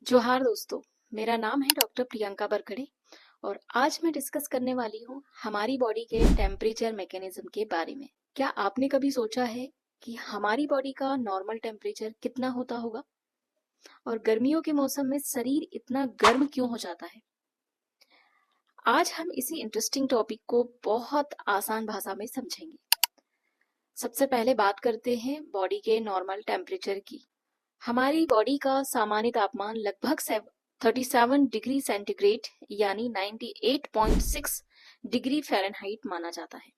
जोहार दोस्तों, मेरा नाम है डॉक्टर प्रियंका बरकड़े और आज मैं डिस्कस करने वाली हूँ हमारी बॉडी के टेम्परेचर मैकेनिज्म के बारे में। क्या आपने कभी सोचा है कि हमारी बॉडी का नॉर्मल टेम्परेचर कितना होता होगा और गर्मियों के मौसम में शरीर इतना गर्म क्यों हो जाता है? आज हम इसी इंटरेस्टिंग टॉपिक को बहुत आसान भाषा में समझेंगे। सबसे पहले बात करते हैं बॉडी के नॉर्मल टेम्परेचर की। हमारी बॉडी का सामान्य तापमान लगभग 37 डिग्री सेंटीग्रेड यानी 98.6 डिग्री फ़ारेनहाइट माना जाता है।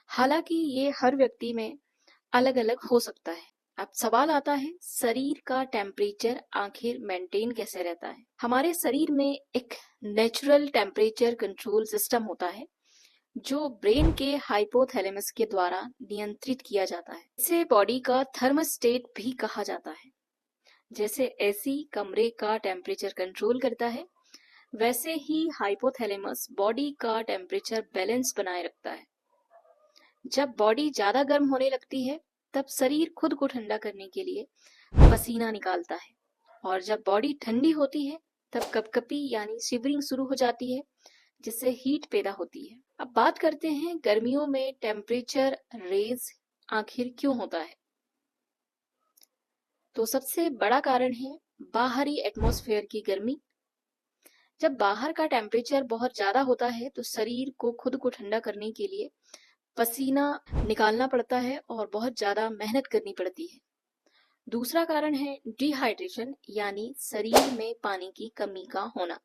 हालांकि ये हर व्यक्ति में अलग अलग हो सकता है। अब सवाल आता है, शरीर का टेम्परेचर आखिर मेंटेन कैसे रहता है? हमारे शरीर में एक नेचुरल टेम्परेचर कंट्रोल सिस्टम होता है जो ब्रेन के हाइपोथैलेमस के द्वारा नियंत्रित किया जाता है। इसे बॉडी का थर्मोस्टेट भी कहा जाता है। जैसे एसी कमरे का टेम्परेचर कंट्रोल करता है, वैसे ही हाइपोथैलेमस बॉडी का टेम्परेचर बैलेंस बनाए रखता है। जब बॉडी ज्यादा गर्म होने लगती है तब शरीर खुद को ठंडा करने के लिए पसीना निकालता है और जब बॉडी ठंडी होती है तब कपकपी यानी शिवरिंग शुरू हो जाती है, जिससे हीट पैदा होती है। अब बात करते हैं गर्मियों में टेम्परेचर रेज आखिर क्यों होता है। तो सबसे बड़ा कारण है बाहरी एटमॉस्फेयर की गर्मी। जब बाहर का टेम्परेचर बहुत ज्यादा होता है तो शरीर को खुद को ठंडा करने के लिए पसीना निकालना पड़ता है और बहुत ज्यादा मेहनत करनी पड़ती है। दूसरा कारण है डिहाइड्रेशन यानी शरीर में पानी की कमी का होना।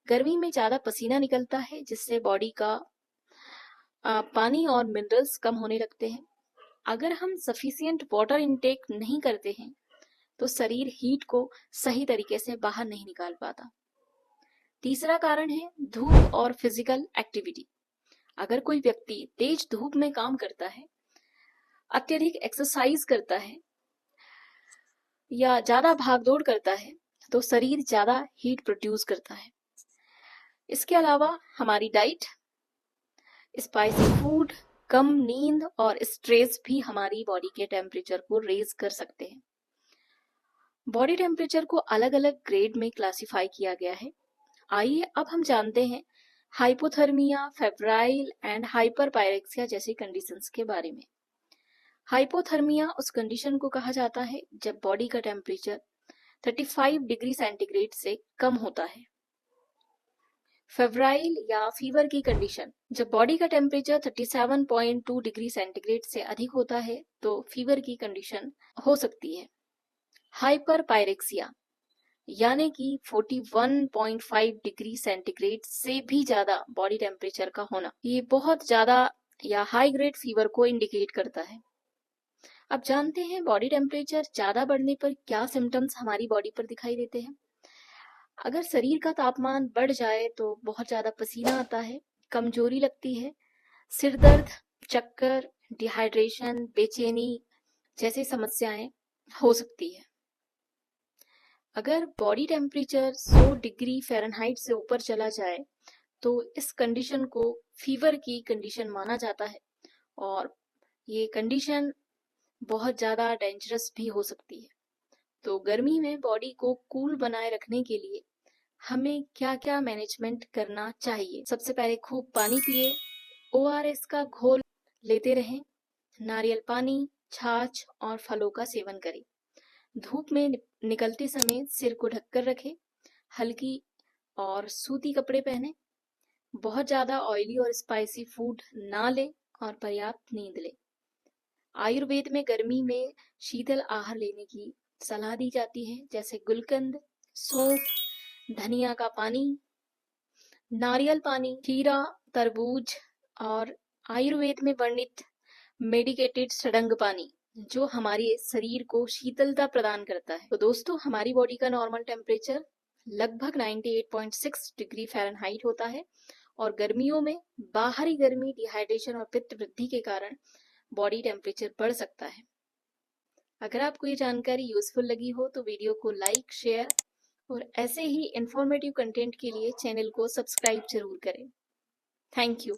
गर्मी में ज्यादा पसीना निकलता है जिससे बॉडी का पानी और मिनरल्स कम होने लगते हैं। अगर हम सफिशिएंट वाटर इनटेक नहीं करते हैं तो शरीर हीट को सही तरीके से बाहर नहीं निकाल पाता। तीसरा कारण है धूप और फिजिकल एक्टिविटी। अगर कोई व्यक्ति तेज धूप में काम करता है, अत्यधिक एक्सरसाइज करता है या ज्यादा भागदौड़ करता है तो शरीर ज्यादा हीट प्रोड्यूस करता है। इसके अलावा हमारी डाइट, स्पाइसी फूड, कम नींद और स्ट्रेस भी हमारी बॉडी के टेम्परेचर को रेज कर सकते हैं। बॉडी टेम्परेचर को अलग अलग ग्रेड में क्लासिफाई किया गया है। आइए अब हम जानते हैं हाइपोथर्मिया, फेब्राइल एंड हाइपरपायरेक्सिया जैसी कंडीशंस के बारे में। हाइपोथर्मिया उस कंडीशन को कहा जाता है जब बॉडी का टेम्परेचर 35 डिग्री सेंटीग्रेड से कम होता है। फेब्राइल या फीवर की कंडीशन, जब बॉडी का टेम्परेचर 37.2 डिग्री सेंटीग्रेड से अधिक होता है तो फीवर की कंडीशन हो सकती है। हाइपरपायरेक्सिया यानी कि 41.5 डिग्री सेंटीग्रेड से भी ज्यादा बॉडी टेम्परेचर का होना, ये बहुत ज्यादा या हाई ग्रेड फीवर को इंडिकेट करता है। अब जानते हैं बॉडी टेम्परेचर ज्यादा बढ़ने पर क्या सिम्टम्स हमारी बॉडी पर दिखाई देते हैं। अगर शरीर का तापमान बढ़ जाए तो बहुत ज्यादा पसीना आता है, कमजोरी लगती है, सिर दर्द, चक्कर, डिहाइड्रेशन, बेचैनी जैसी समस्याएं हो सकती है। अगर बॉडी टेम्परेचर 100 डिग्री फ़ारेनहाइट से ऊपर चला जाए तो इस कंडीशन को फीवर की कंडीशन माना जाता है और ये कंडीशन बहुत ज़्यादा डेंजरस भी हो सकती है। तो गर्मी में बॉडी को कूल बनाए रखने के लिए हमें क्या क्या मैनेजमेंट करना चाहिए। सबसे पहले खूब पानी पिए, ORS का घोल लेते रहें, नारियल पानी, छाछ और फलों का सेवन करें। धूप में निकलते समय सिर को ढककर रखें, हल्की और सूती कपड़े पहने, बहुत ज्यादा ऑयली और स्पाइसी फूड ना लें और पर्याप्त नींद लें। आयुर्वेद में गर्मी में शीतल आहार लेने की सलाह दी जाती है, जैसे गुलकंद, सौंफ, धनिया का पानी, नारियल पानी, खीरा, तरबूज और आयुर्वेद में वर्णित मेडिकेटेड सड़ंग पानी जो हमारे शरीर को शीतलता प्रदान करता है। तो दोस्तों, हमारी बॉडी का नॉर्मल टेम्परेचर लगभग 98.6 डिग्री फ़ारेनहाइट होता है और गर्मियों में बाहरी गर्मी, डिहाइड्रेशन और पित्त वृद्धि के कारण बॉडी टेम्परेचर बढ़ सकता है। अगर आपको ये जानकारी यूजफुल लगी हो तो वीडियो को लाइक, शेयर और ऐसे ही इंफॉर्मेटिव कंटेंट के लिए चैनल को सब्सक्राइब जरूर करें। Thank you.